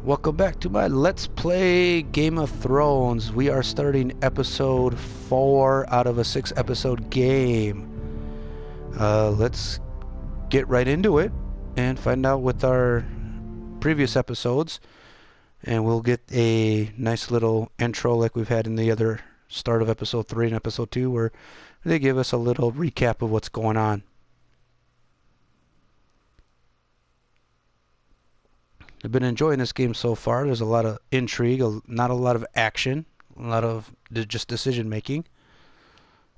Welcome back to my Let's Play Game of Thrones. We are starting episode 4 out of a 6-episode game. Let's get right into it and find out with our previous episodes. And we'll get a nice little intro like we've had in the other start of episode 3 and episode 2, where they give us a little recap of what's going on. I've been enjoying this game so far. There's a lot of intrigue, not a lot of action, a lot of just decision making.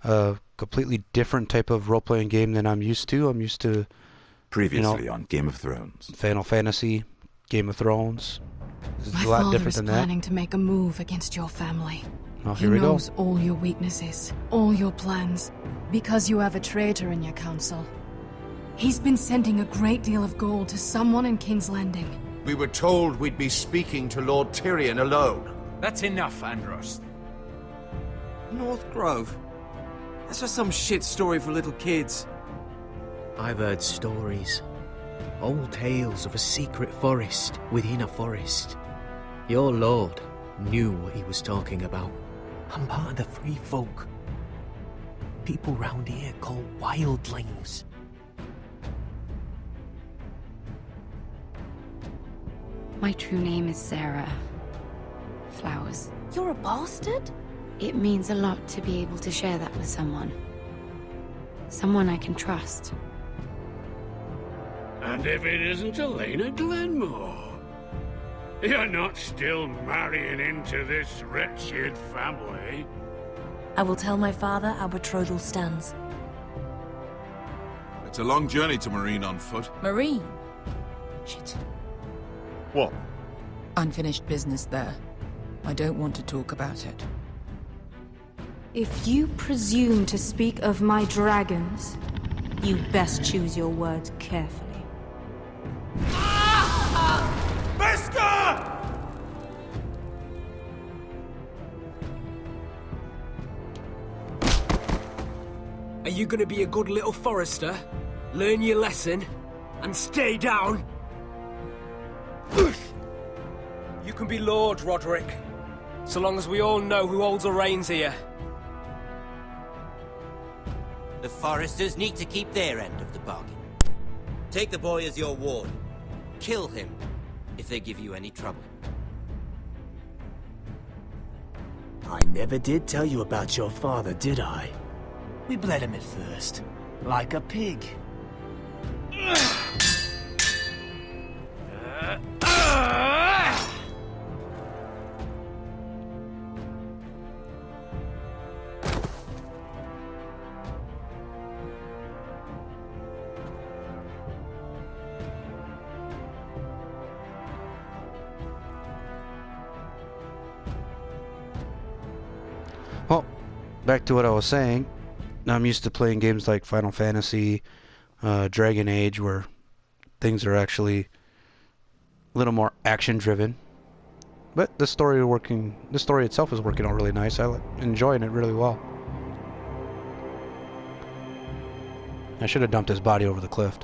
A completely different type of role-playing game than I'm used to. I'm used to Previously on Game of Thrones. Final Fantasy, Game of Thrones. This is My a lot father different is than that. planning to make a move against your family. Oh, He here we go. knows all your weaknesses, all your plans, because you have a traitor in your council. He's been sending a great deal of gold to someone in King's Landing. We were told we'd be speaking to Lord Tyrion alone. That's enough, Andros. North Grove? That's just some shit story for little kids. I've heard stories. Old tales of a secret forest within a forest. Your lord knew what he was talking about. I'm part of the free folk. People round here call wildlings. My true name is Sarah Flowers. You're a bastard? It means a lot to be able to share that with someone. Someone I can trust. And if it isn't Elena Glenmore, you're not still marrying into this wretched family. I will tell my father our betrothal stands. It's a long journey to Marine on foot. Marine? Shit. What? Unfinished business there. I don't want to talk about it. If you presume to speak of my dragons, you best choose your words carefully. Beskar! Are you gonna be a good little forester? Learn your lesson? And stay down? You can be Lord, Roderick. So long as we all know who holds the reins here. The Foresters need to keep their end of the bargain. Take the boy as your ward. Kill him if they give you any trouble. I never did tell you about your father, did I? We bled him at first, like a pig. Well, back to what I was saying. I'm used to playing games like Final Fantasy, Dragon Age, where things are actually a little more action-driven. But the story itself is working out really nice. I'm enjoying it really well. I should have dumped his body over the cliff.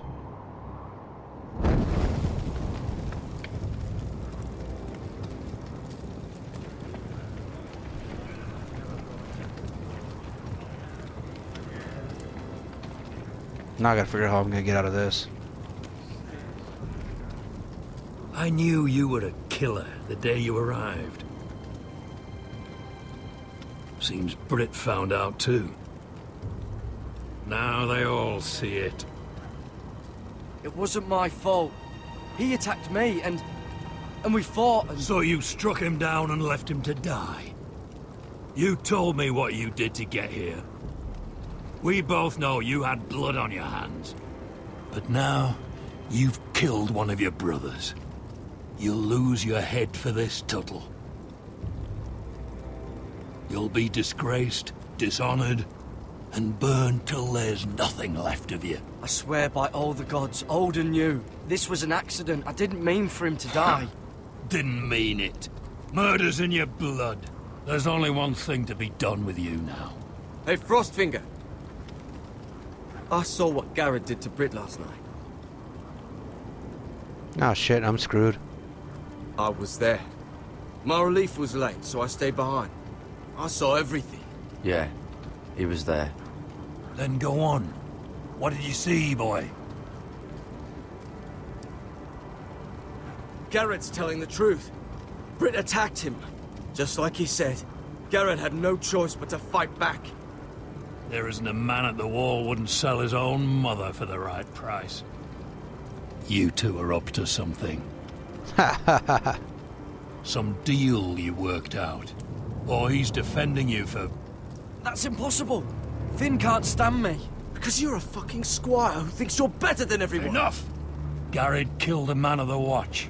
Now I gotta figure out how I'm gonna get out of this. I knew you were a killer the day you arrived. Seems Britt found out too. Now they all see it. It wasn't my fault. He attacked me and we fought and... So you struck him down and left him to die. You told me what you did to get here. We both know you had blood on your hands. But now, you've killed one of your brothers. You'll lose your head for this, Tuttle. You'll be disgraced, dishonored, and burned till there's nothing left of you. I swear by all the gods, old and new, this was an accident. I didn't mean for him to die. Didn't mean it. Murder's in your blood. There's only one thing to be done with you now. Hey, Frostfinger. I saw what Garrett did to Britt last night. Oh shit, I'm screwed. I was there. My relief was late, so I stayed behind. I saw everything. Yeah, he was there. Then go on. What did you see, boy? Garrett's telling the truth. Britt attacked him. Just like he said. Garrett had no choice but to fight back. There isn't a man at the wall wouldn't sell his own mother for the right price. You two are up to something. Ha ha ha ha. Some deal you worked out. Or he's defending you for... That's impossible. Finn can't stand me. Because you're a fucking squire who thinks you're better than everyone. Enough! Garrett killed a man of the watch.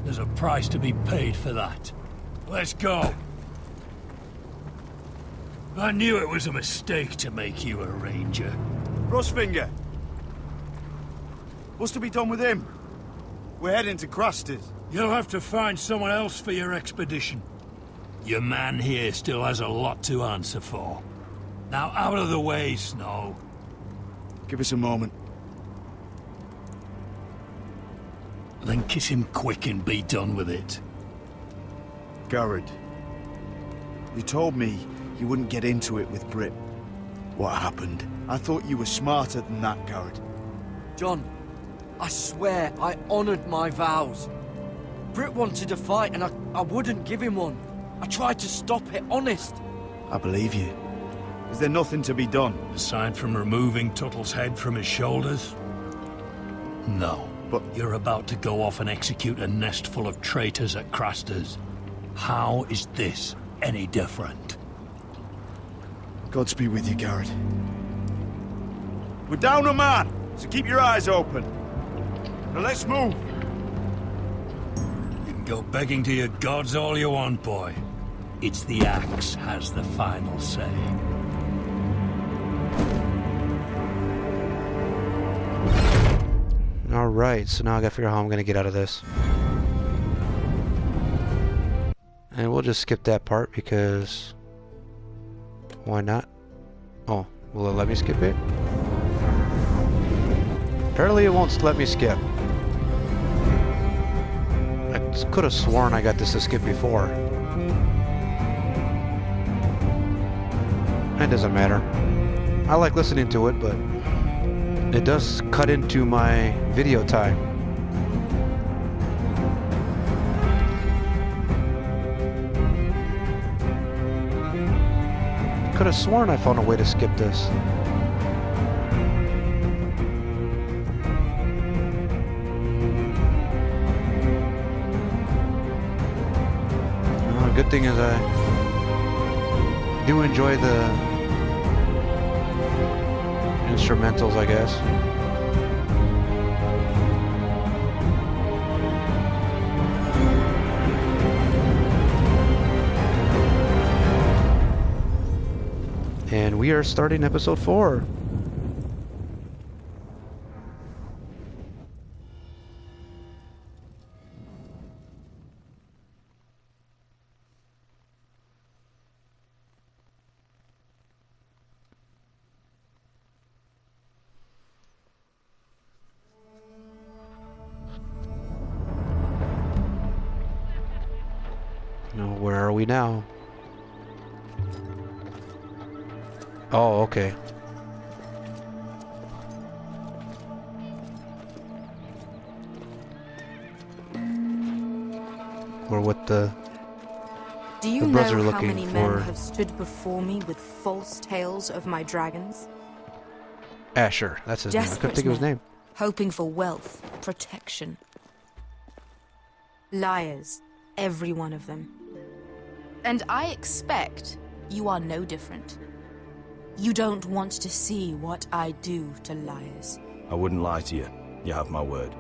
There's a price to be paid for that. Let's go. I knew it was a mistake to make you a ranger. Frostfinger. What's to be done with him? We're heading to Craster's. You'll have to find someone else for your expedition. Your man here still has a lot to answer for. Now out of the way, Snow. Give us a moment. Then kiss him quick and be done with it. Garrett. You told me you wouldn't get into it with Britt. What happened? I thought you were smarter than that, Garrett. John, I swear I honored my vows. Britt wanted a fight and I wouldn't give him one. I tried to stop it, honest. I believe you. Is there nothing to be done? Aside from removing Tuttle's head from his shoulders? No. But you're about to go off and execute a nest full of traitors at Craster's. How is this any different? Godspeed with you, Garrett. We're down a man, so keep your eyes open. Now let's move. You can go begging to your gods all you want, boy. It's the axe has the final say. Alright, so now I gotta figure out how I'm gonna get out of this. And we'll just skip that part because... why not? Oh, will it let me skip it? Apparently it won't let me skip. I could have sworn I got this to skip before. It doesn't matter. I like listening to it, but it does cut into my video time. Could have sworn I found a way to skip this. Good thing is I do enjoy the instrumentals, I guess. And we are starting episode 4. Now, where are we now? Oh, okay. We're with the Do you brothers know are how looking many for... men have stood before me with false tales of my dragons? Asher, that's his name. I couldn't think of his name. Hoping for wealth, protection. Liars, every one of them. And I expect you are no different. You don't want to see what I do to liars. I wouldn't lie to you. You have my word.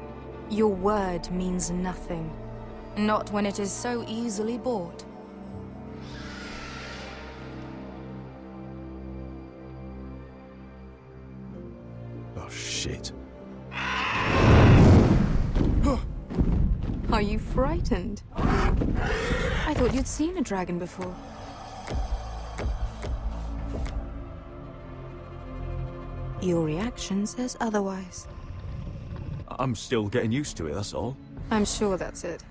Your word means nothing. Not when it is so easily bought. Oh, shit. Are you frightened? I thought you'd seen a dragon before. Your reaction says otherwise. I'm still getting used to it, that's all. I'm sure that's it.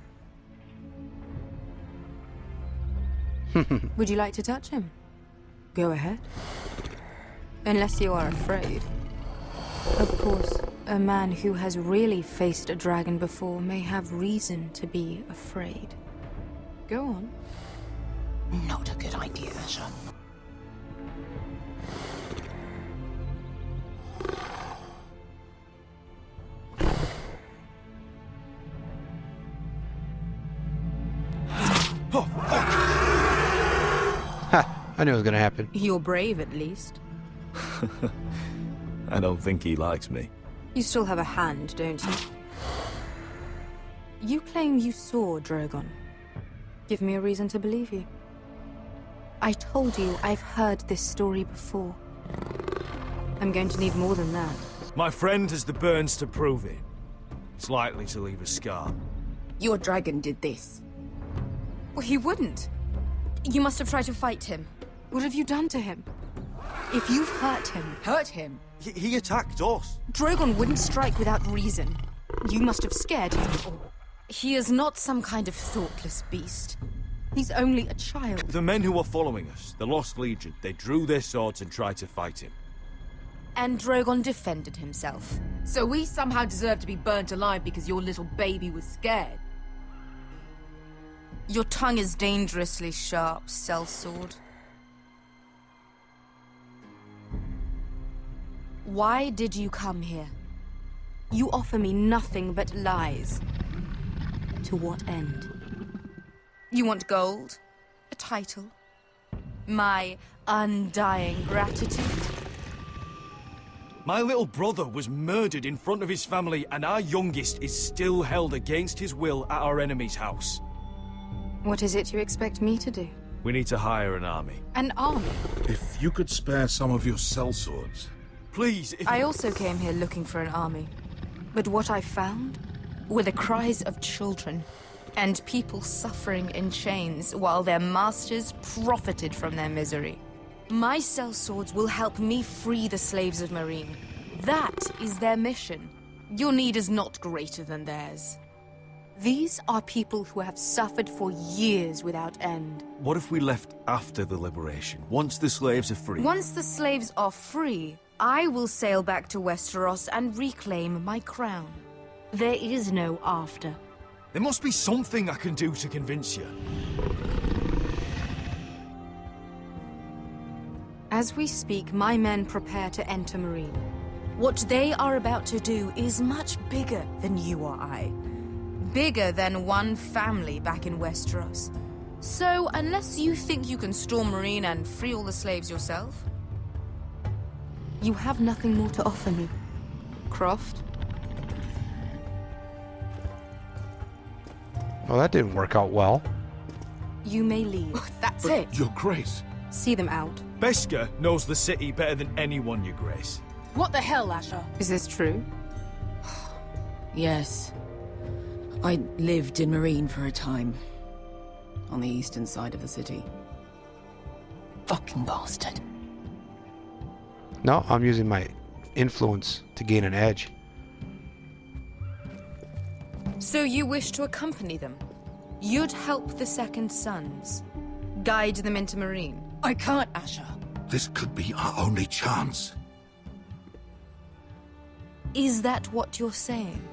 Would you like to touch him? Go ahead. Unless you are afraid. Of course, a man who has really faced a dragon before may have reason to be afraid. Go on. Not a good idea, Asher. Ha! I knew it was gonna happen. You're brave, at least. I don't think he likes me. You still have a hand, don't you? You claim you saw Drogon. Give me a reason to believe you. I told you I've heard this story before. I'm going to need more than that. My friend has the burns to prove it. It's likely to leave a scar. Your dragon did this. Well, he wouldn't. You must have tried to fight him. What have you done to him? If you've hurt him... Hurt him? He attacked us. Drogon wouldn't strike without reason. You must have scared him. He is not some kind of thoughtless beast. He's only a child. The men who were following us, the Lost Legion, they drew their swords and tried to fight him. And Drogon defended himself. So we somehow deserve to be burnt alive because your little baby was scared? Your tongue is dangerously sharp, sellsword. Why did you come here? You offer me nothing but lies. To what end? You want gold? A title? My undying gratitude? My little brother was murdered in front of his family, and our youngest is still held against his will at our enemy's house. What is it you expect me to do? We need to hire an army. An army? If you could spare some of your sellswords. Please, if... I also came here looking for an army. But what I found were the cries of children. And people suffering in chains while their masters profited from their misery. My sellswords will help me free the slaves of Meereen. That is their mission. Your need is not greater than theirs. These are people who have suffered for years without end. What if we left after the liberation, once the slaves are free? Once the slaves are free, I will sail back to Westeros and reclaim my crown. There is no after. There must be something I can do to convince you. As we speak, my men prepare to enter Meereen. What they are about to do is much bigger than you or I. Bigger than one family back in Westeros. So, unless you think you can storm Meereen and free all the slaves yourself... You have nothing more to offer me, Croft. Well, that didn't work out well. You may leave. That's it. Your Grace. See them out. Beskha knows the city better than anyone, Your Grace. What the hell, Asher? Is this true? Yes. I lived in Meereen for a time. On the eastern side of the city. Fucking bastard. No, I'm using my influence to gain an edge. So you wish to accompany them? You'd help the Second Sons? Guide them into Meereen? I can't, Asher. This could be our only chance. Is that what you're saying?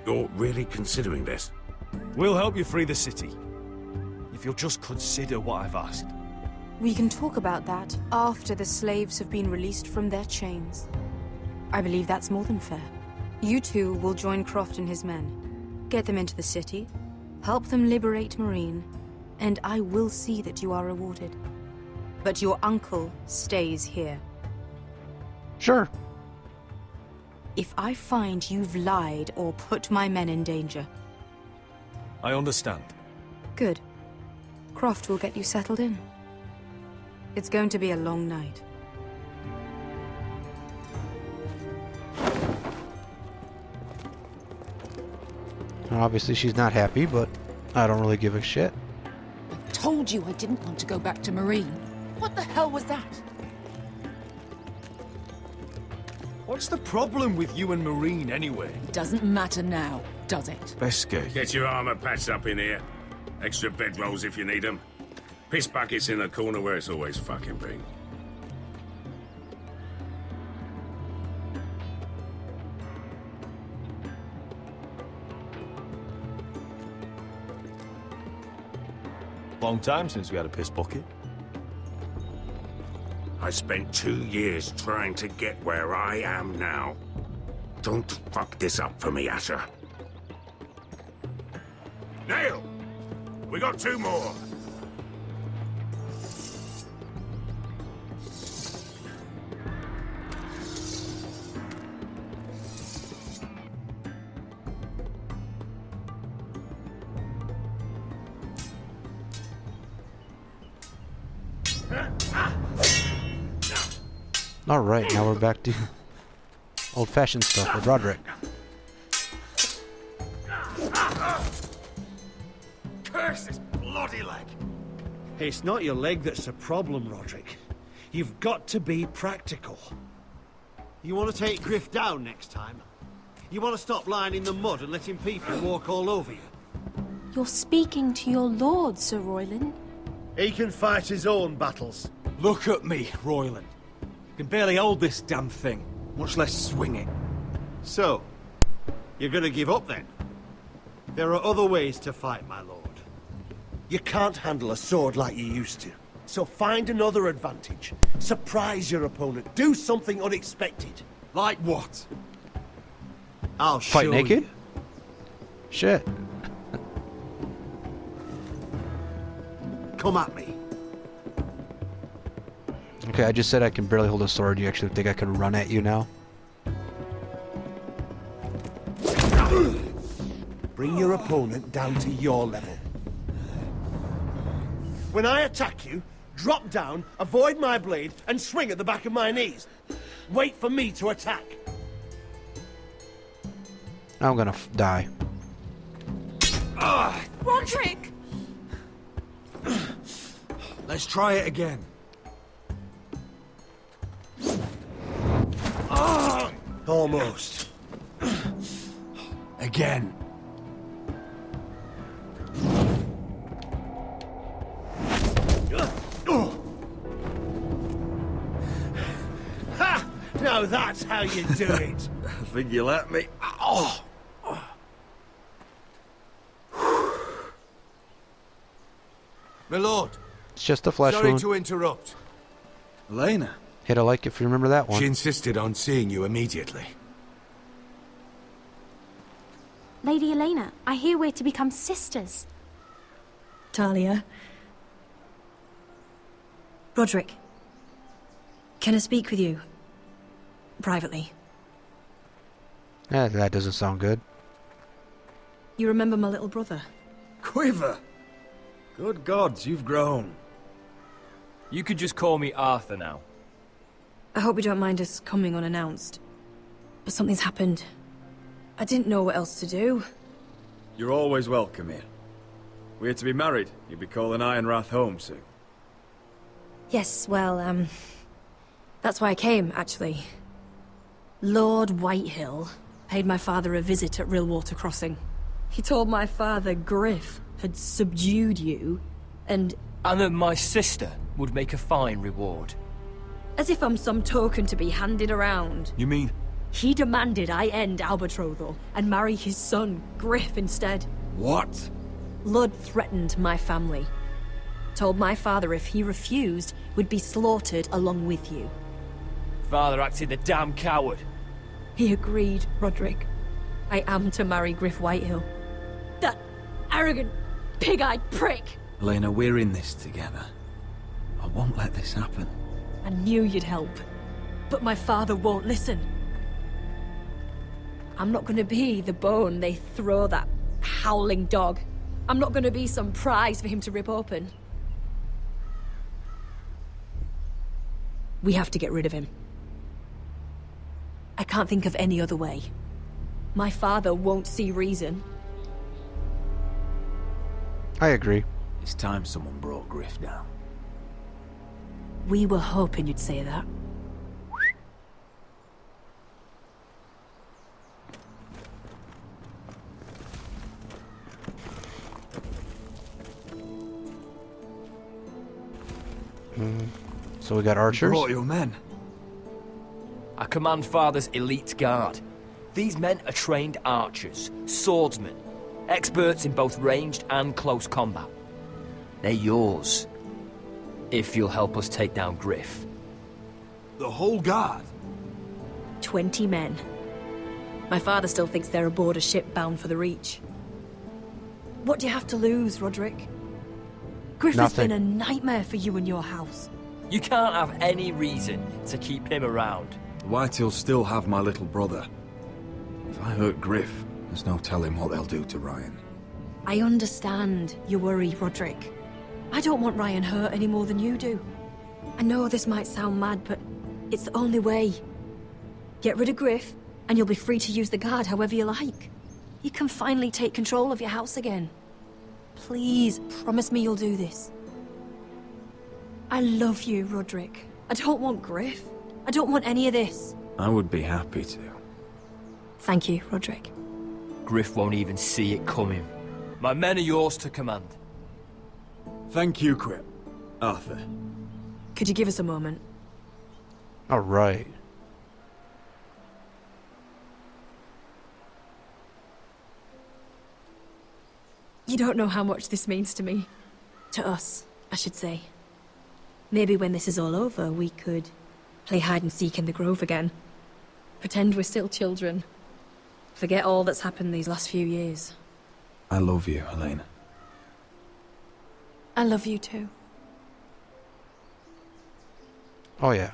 You're really considering this? We'll help you free the city. If you'll just consider what I've asked. We can talk about that after the slaves have been released from their chains. I believe that's more than fair. You two will join Croft and his men. Get them into the city, help them liberate Meereen, and I will see that you are rewarded. But your uncle stays here. Sure. If I find you've lied or put my men in danger... I understand. Good. Croft will get you settled in. It's going to be a long night. Obviously she's not happy, but I don't really give a shit. I told you I didn't want to go back to Meereen. What the hell was that? What's the problem with you and Meereen, anyway? It doesn't matter now, does it? Beskha. Get your armor patched up in here. Extra bedrolls if you need them. Piss bucket's in the corner where it's always fucking been. Long time since we had a piss bucket. I spent 2 years trying to get where I am now. Don't fuck this up for me, Asher. Nail! We got 2 more! All right, now we're back to old-fashioned stuff with Roderick. Curse this bloody leg! It's not your leg that's the problem, Roderick. You've got to be practical. You want to take Griff down next time? You want to stop lying in the mud and letting people walk all over you? You're speaking to your lord, Sir Royland. He can fight his own battles. Look at me, Royland. Can barely hold this damn thing, much less swing it. So, you're gonna give up then? There are other ways to fight, my lord. You can't handle a sword like you used to. So find another advantage. Surprise your opponent. Do something unexpected. Like what? I'll show Fight naked? you. Shit. Come at me. Okay, I just said I can barely hold a sword. You actually think I can run at you now? Bring your opponent down to your level. When I attack you, drop down, avoid my blade, and swing at the back of my knees. Wait for me to attack. I'm gonna die. Roderick! Let's try it again. Almost. Again. Ha! Now that's how you do it. I think you let me. Oh! My lord. It's just a flesh Sorry wound. to interrupt. Elena. Hit a like if you remember that one. She insisted on seeing you immediately. Lady Elena, I hear we're to become sisters. Talia. Roderick. Can I speak with you? Privately. That doesn't sound good. You remember my little brother? Quiver! Good gods, you've grown. You could just call me Arthur now. I hope you don't mind us coming unannounced. But something's happened. I didn't know what else to do. You're always welcome here. We're to be married. You'll be calling Ironrath home soon. Yes, well, that's why I came, actually. Lord Whitehill paid my father a visit at Rillwater Crossing. He told my father Griff had subdued you, and that my sister would make a fine reward. as if I'm some token to be handed around. You mean? He demanded I end our betrothal and marry his son, Griff, instead. What? Lud threatened my family. Told my father if he refused, we'd be slaughtered along with you. Father acted the damn coward. He agreed, Roderick. I am to marry Griff Whitehill. That arrogant, pig-eyed prick! Elena, we're in this together. I won't let this happen. I knew you'd help, but my father won't listen. I'm not gonna be the bone they throw that howling dog. I'm not gonna be some prize for him to rip open. We have to get rid of him. I can't think of any other way. My father won't see reason. I agree. It's time someone brought Griff down. We were hoping you'd say that. So we got archers. Brought your men. I command Father's elite guard. These men are trained archers, swordsmen, experts in both ranged and close combat. They're yours, if you'll help us take down Griff. The whole guard? 20 men. My father still thinks they're aboard a ship bound for the Reach. What do you have to lose, Roderick? Griff has been a nightmare for you and your house. You can't have any reason to keep him around. The Whitehills still have my little brother. If I hurt Griff, there's no telling what they'll do to Ryan. I understand your worry, Roderick. I don't want Ryan hurt any more than you do. I know this might sound mad, but it's the only way. Get rid of Griff, and you'll be free to use the guard however you like. You can finally take control of your house again. Please, promise me you'll do this. I love you, Roderick. I don't want Griff. I don't want any of this. I would be happy to. Thank you, Roderick. Griff won't even see it coming. My men are yours to command. Thank you, Quip. Arthur. Could you give us a moment? All right. You don't know how much this means to me. To us, I should say. Maybe when this is all over, we could play hide and seek in the Grove again. Pretend we're still children. Forget all that's happened these last few years. I love you, Helena. I love you too. Oh, yeah.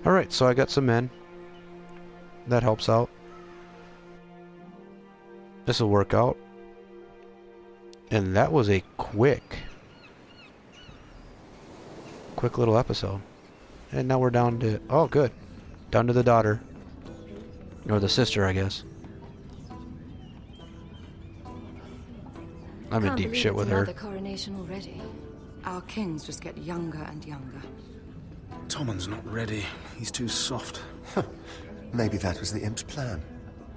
Alright, so I got some men. That helps out. This'll work out. And that was a quick little episode. And now we're down to... Oh, good. Down to the daughter. Or the sister, I guess. I'm in deep shit with her. The coronation already. Our kings just get younger and younger. Tommen's not ready. He's too soft. Maybe that was the imp's plan.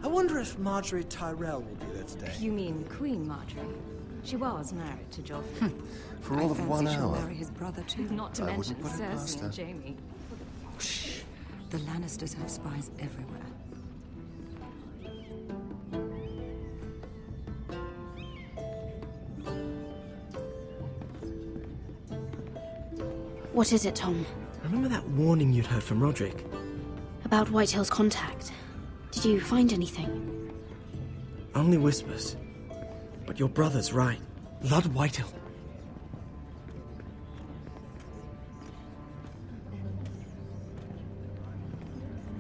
I wonder if Marjorie Tyrell will be there today. You mean Queen Marjorie? She was married to Joffrey. For all of 1 she'll hour. marry his brother too. Not to I mention wouldn't put it past Cersei her. and Jaime. Shh. The Lannisters have spies everywhere. What is it, Tom? Remember that warning you'd heard from Roderick? About Whitehill's contact. Did you find anything? Only whispers. But your brother's right. Lord Whitehill.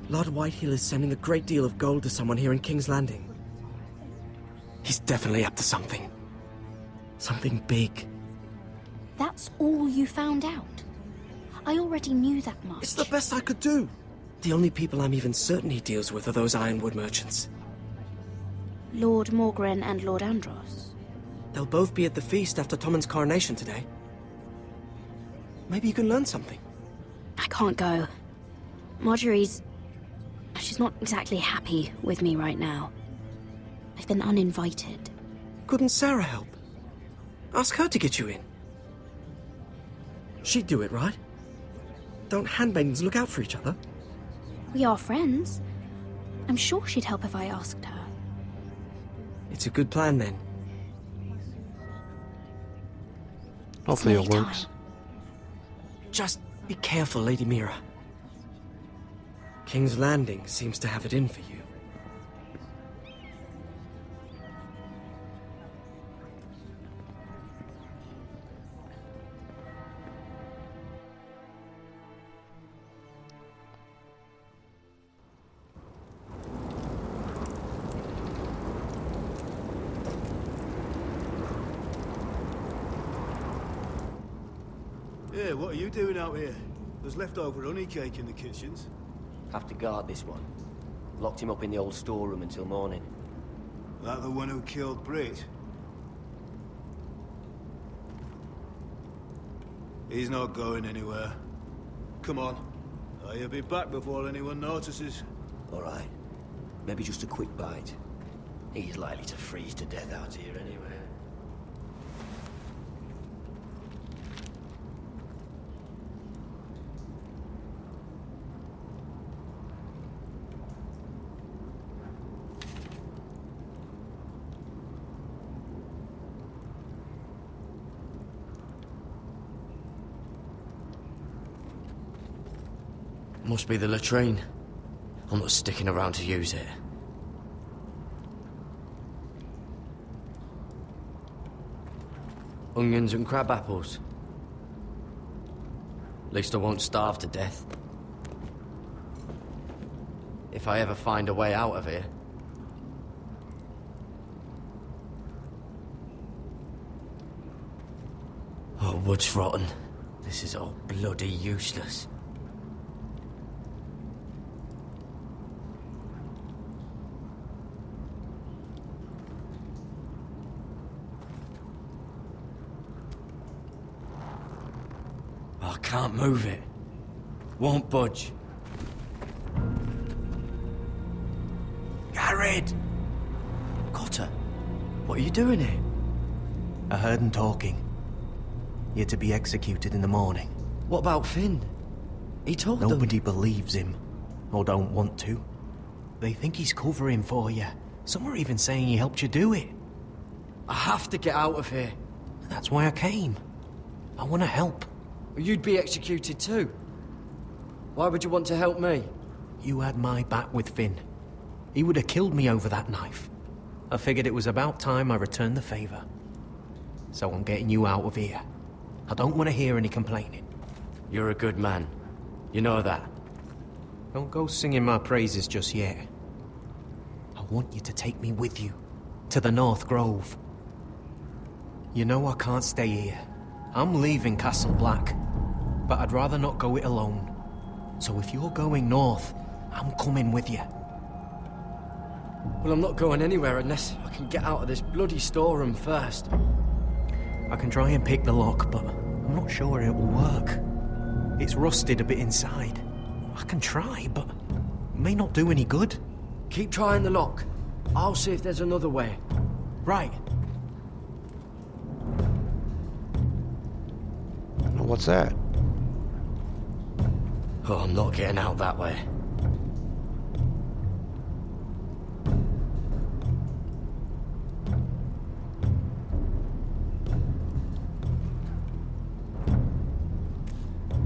Lord Whitehill is sending a great deal of gold to someone here in King's Landing. He's definitely up to something. Something big. That's all you found out? I already knew that much. It's the best I could do. The only people I'm even certain he deals with are those Ironwood merchants. Lord Morgren and Lord Andros. They'll both be at the feast after Tommen's coronation today. Maybe you can learn something. I can't go. Marjorie's... She's not exactly happy with me right now. I've been uninvited. Couldn't Sarah help? Ask her to get you in. She'd do it, right? Don't handmaidens look out for each other? We are friends. I'm sure she'd help if I asked her. It's a good plan, then. Hopefully it works. Just be careful, Lady Mira. King's Landing seems to have it in for you. Yeah, what are you doing out here? There's leftover honey cake in the kitchens. Have to guard this one. Locked him up in the old storeroom until morning. That the one who killed Brit? He's not going anywhere. Come on. He'll be back before anyone notices. All right. Maybe just a quick bite. He's likely to freeze to death out here anyway. Must be the latrine. I'm not sticking around to use it. Onions and crab apples. At least I won't starve to death. If I ever find a way out of here. Oh, wood's rotten. This is all bloody useless. I can't move it. Won't budge. Garrett! Cotter, what are you doing here? I heard him talking. You're to be executed in the morning. What about Finn? He told them. Nobody believes him, or don't want to. They think he's covering for you. Some are even saying he helped you do it. I have to get out of here. That's why I came. I want to help. You'd be executed too. Why would you want to help me? You had my back with Finn. He would have killed me over that knife. I figured it was about time I returned the favor. So I'm getting you out of here. I don't want to hear any complaining. You're a good man. You know that. Don't go singing my praises just yet. I want you to take me with you. To the North Grove. You know I can't stay here. I'm leaving Castle Black. But I'd rather not go it alone. So if you're going north, I'm coming with you. Well, I'm not going anywhere unless I can get out of this bloody storeroom first. I can try and pick the lock, but I'm not sure it will work. It's rusted a bit inside. I can try, but it may not do any good. Keep trying the lock. I'll see if there's another way. Right. What's that? Oh, I'm not getting out that way.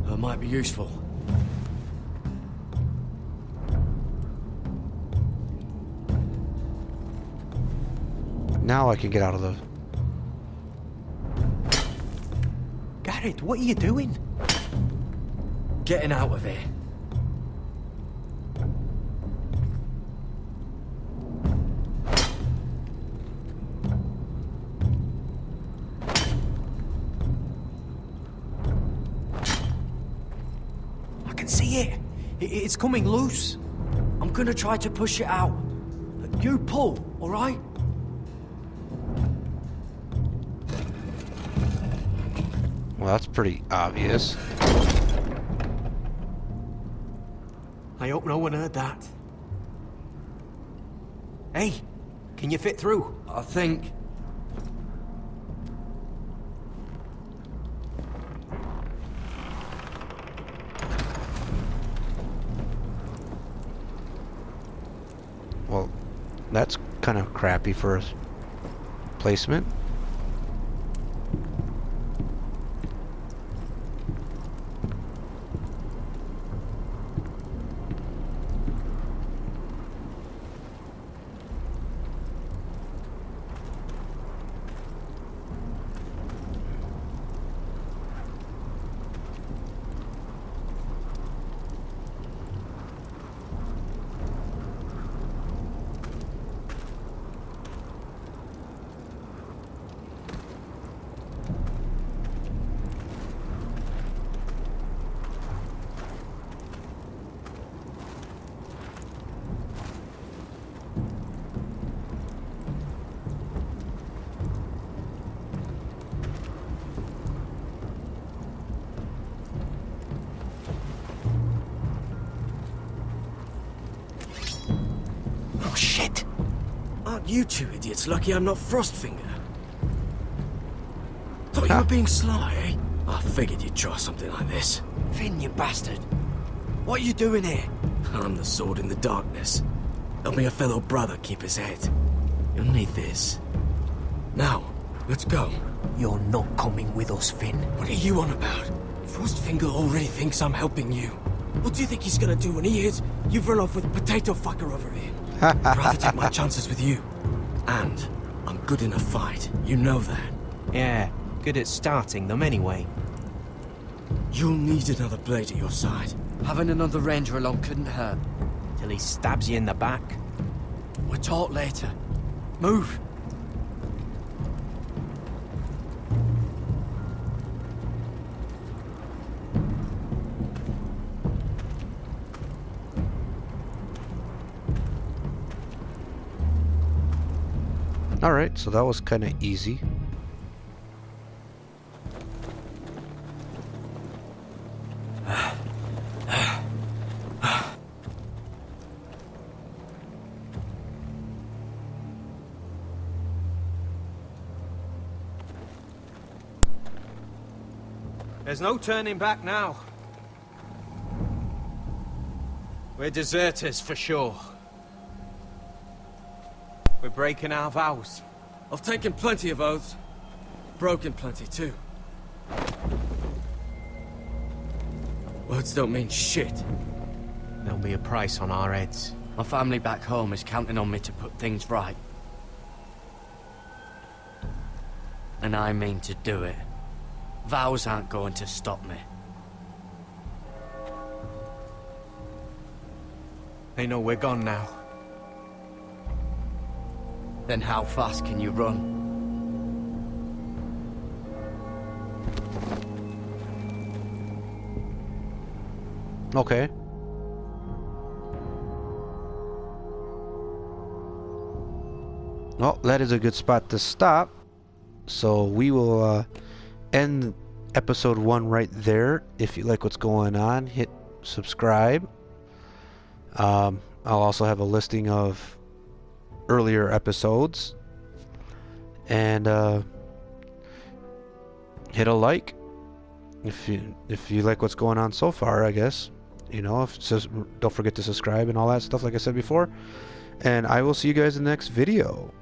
That might be useful. Now I can get out of the... Garrett, what are you doing? Getting out of here. I can see it. It's coming loose. I'm gonna try to push it out. You pull, all right? Well, that's pretty obvious. I hope no one heard that. Hey, can you fit through? I think. Well, that's kind of crappy for a placement. You two idiots lucky I'm not Frostfinger. Thought you were being sly, eh? I figured you'd try something like this. Finn, you bastard. What are you doing here? I'm the sword in the darkness. Helping a fellow brother keep his head. You'll need this. Now, let's go. You're not coming with us, Finn. What are you on about? Frostfinger already thinks I'm helping you. What do you think he's gonna do when he hears you've run off with Potato Fucker over here? I'd rather take my chances with you. And I'm good in a fight. You know that. Yeah, good at starting them anyway. You'll need another blade at your side. Having another ranger along couldn't hurt. Till he stabs you in the back. We'll talk later. Move! Alright, so that was kind of easy. There's no turning back now. We're deserters for sure. We're breaking our vows. I've taken plenty of oaths. Broken plenty too. Words don't mean shit. There'll be a price on our heads. My family back home is counting on me to put things right. And I mean to do it. Vows aren't going to stop me. They know we're gone now. Then how fast can you run? Okay. Well, that is a good spot to stop. So we will end episode 1 right there. If you like what's going on, hit subscribe. I'll also have a listing of earlier episodes, and hit a like if you like what's going on so far, I guess. You know, don't forget to subscribe and all that stuff like I said before, and I will see you guys in the next video.